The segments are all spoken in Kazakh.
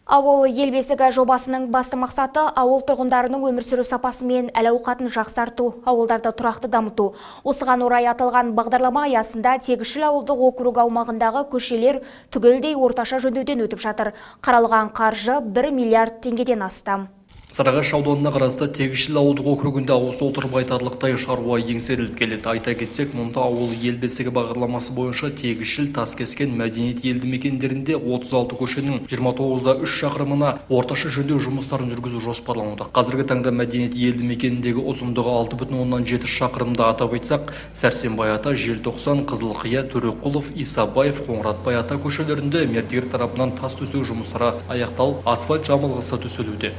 Ауыл ел бесігі жобасының басты мақсаты ауыл тұрғындарының өмір сүру сапасы мен әл-ауқатын жақсарту, ауылдарды тұрақты дамыту. Осыған орай аталған бағдарлама аясында Тегішіл ауылдық округ аумағындағы көшелер түгелдей орташа жөндеуден өтіп жатыр. Қаралған қаржы 1 миллиард теңгеден астам. Сарыағаш ауданына қарасты Тегішіл ауылдық округінде ауыз толтырып айтарлықтай шаруа еңсеріліп келеді. Айта кетсек, мұнда ауыл ел бесігі бағдарламасы бойынша Тегішіл, Таскескен, мәдениет елді мекендерінде 36 көшенің 29-да 3 шақырымына орташа жөндеу жұмыстарын жүргізу жоспарлануда. Қазіргі таңда мәдениет елді мекеніндегі ұзындығы 6,7 шақырымда атап айтсақ, Сәрсенбай ата, Желтоқсан, Қызылқия, Төреқұлов, Исабаев, Қоңыратбай ата көшелерінде мердігер тарапынан тас төсеу жұмыстары аяқталып, асфальт жамылғысы төселуде.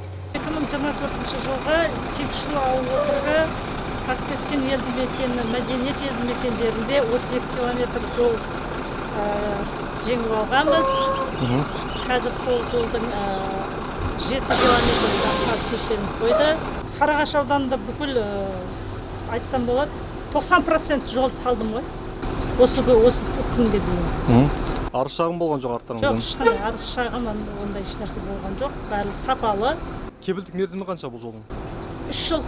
2024 жылға Тегішіл ауыл округы Таскескен елді мекені, мәдениет елді мекендерінде 32 километр жол жеңіп алғанбыз. Қазір сол жолдың 7 километр асфальт төселіп қойды. Сарыағаш ауданында бүкіл айтсам болады, 90% жолды салдым ғой. Осы күнге дейін. Арыз шағым болған жоқ арттарыңыздан? Жоқ, ешқандай арыз шағым ондай ешнәрсе болған жоқ. Бәрі сапалы. Кепілдік мерзімі қанша бұл жолдың? 3 жыл.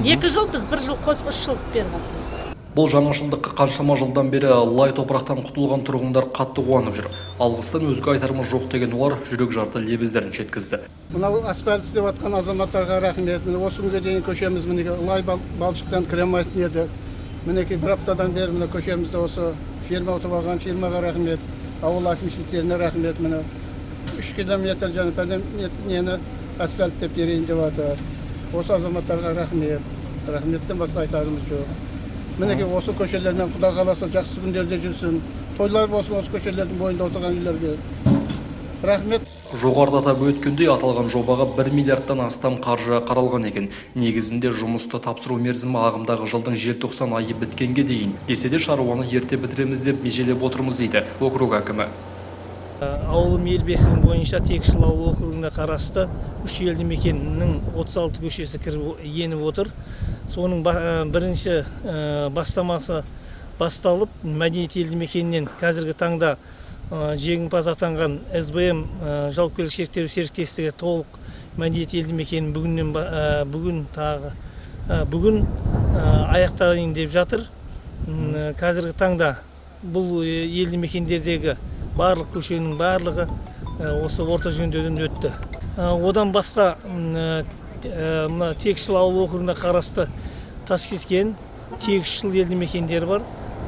2 жыл, біз 1 жыл қосып 3 жыл беріп жатырмыз. Бұл жаңашылдыққа қаншама жылдан бері лай топырақтан құтылған тұрғындар қатты қуанып жүр. Алғыстан өзге айтарымыз жоқ деген олар жүрек жарты лебіздерін жеткізді. Мынау асфальт істеп жатқан азаматтарға рахмет. Осы күнге дейін көшеміз мінеке лай балшықтан кіре алмайтын еді. Мінеке бір аптадан бері мына көшемізде осы фирма ұтып алған фирмаға рахмет. Ауыл әкімшіліктеріне рахмет. Мына 3 километр және асфальт деп берейін деп жатыр. Осы азаматтарға рахмет. Рахметтен басқа айтарымыз жоқ. Мінеке осы көшелермен Құда қаласа жақсы күндерде жүрсін. Тойлар болсын осы көшелердің бойында отырған үйлерге. Рахмет. Жоғарыда атап өткендей аталған жобаға 1 миллиардтан астам қаржы қаралған екен. Негізінде жұмысты тапсыру мерзімі ағымдағы жылдың желтоқсан айы біткенге дейін. Десе де шаруаны ерте бітіреміз деп межелеп отырмыз дейді округ әкімі. Ауылым ел бесігі бойынша Тегішіл ауыл округіне қарасты 3 елді мекеннің 36 көшесі еніп отыр. Соның бірінші бастамасы басталып, мәдениет елді мекенінен қазіргі таңда жеңімпаз атанған СБМ жауапкершілігі шектеулі серіктестігі толық мәдениет елді мекенін бүгін аяқтайын деп жатыр. Қазіргі таңда бұл елді мекендердегі барлық көшенің барлығы осы орта жөндеуден өтті. Одан басқа Тегішіл ауыл округіне қарасты Таскескен, Тегішіл елді мекендері бар.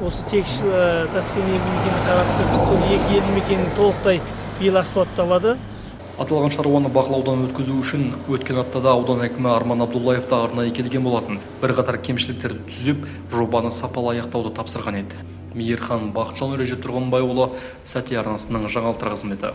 Осы Тегішіл Таскескен елді мекеніне қарасты сол екі елді мекеннің толықтай биыл асфальтталады. Аталған шаруаны бақылаудан өткізу үшін өткен аптада аудан әкімі Арман Абдуллаев та арнайы келген болатын. Бірқатар кемшіліктерді түзеп, жобаны сапалы аяқтауды тапсырған еді. Мейірхан Бақытжан Өрежет Тұрғынбайұлы, Сәтия арнасының жаңалықтар қызметі.